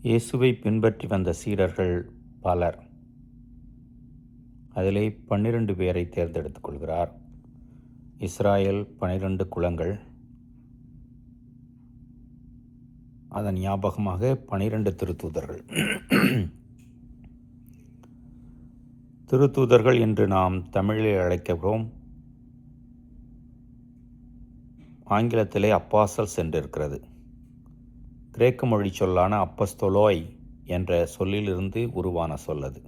இயேசுவை பின்பற்றி வந்த சீடர்கள் பலர். அதிலே 12 பேரை தேர்ந்தெடுத்துக் கொள்கிறார். இஸ்ராயேல் 12 குலங்கள். அதன் ஞாபகமாக 12 திருத்தூதர்கள். திருத்தூதர்கள் என்று நாம் தமிழில் அழைக்கிறோம். ஆங்கிலத்திலே அப்பாசல்ஸ் என்றிருக்கிறது. கிரேக்க மொழி சொல்லான அப்பஸ்தோலோய் என்ற சொல்லிலிருந்து உருவான சொல்லது.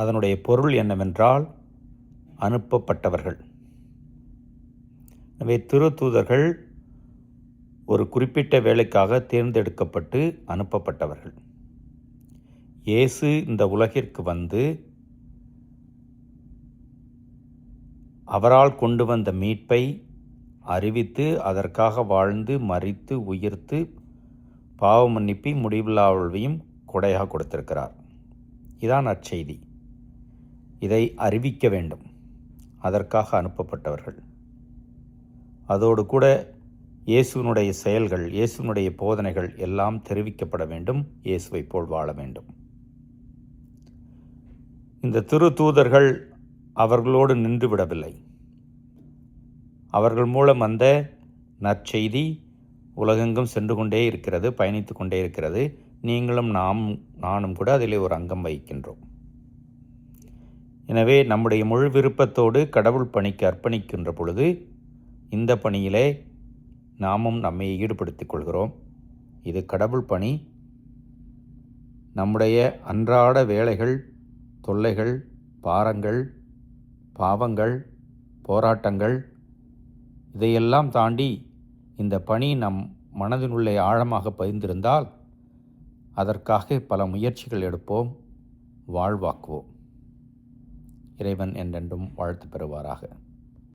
அதனுடைய பொருள் என்னவென்றால் அனுப்பப்பட்டவர்கள். எனவே திருத்தூதர்கள் ஒரு குறிப்பிட்ட வேலைக்காக தேர்ந்தெடுக்கப்பட்டு அனுப்பப்பட்டவர்கள். இயேசு இந்த உலகிற்கு வந்து அவரால் கொண்டு வந்த மீட்பை அறிவித்து அதற்காக வாழ்ந்து மரித்து உயிர்த்து பாவ மன்னிப்பி முடிவில்லா வாழ்வையும் கொடையாக கொடுத்திருக்கிறார். இதான் நற்செய்தி. இதை அறிவிக்க வேண்டும். அதற்காக அனுப்பப்பட்டவர்கள். அதோடு கூட இயேசுவினுடைய செயல்கள், இயேசுவினுடைய போதனைகள் எல்லாம் தெரிவிக்கப்பட வேண்டும். இயேசுவை போல் வாழ வேண்டும். இந்த திருத்தூதர்கள் அவர்களோடு நின்று விடவில்லை. அவர்கள் மூலம் அந்த நற்செய்தி உலகெங்கும் சென்று கொண்டே இருக்கிறது, பயணித்து கொண்டே இருக்கிறது. நீங்களும் நானும் கூட அதிலே ஒரு அங்கம் வகிக்கின்றோம். எனவே நம்முடைய முழு விருப்பத்தோடு கடவுள் பணிக்கு அர்ப்பணிக்கின்ற பொழுது இந்த பணியிலே நாமும் நம்மை ஈடுபடுத்திக் கொள்கிறோம். இது கடவுள் பணி. நம்முடைய அன்றாட வேலைகள், தொல்லைகள், பாரங்கள், பாவங்கள், போராட்டங்கள் இதையெல்லாம் தாண்டி இந்த பணி நம் மனதினுள்ளே ஆழமாக பதிந்திருந்தால் அதற்காக பல முயற்சிகள் எடுப்போம், வாழ்வாக்குவோம். இறைவன் என்றென்றும் வாழ்த்து பெறுவாராக.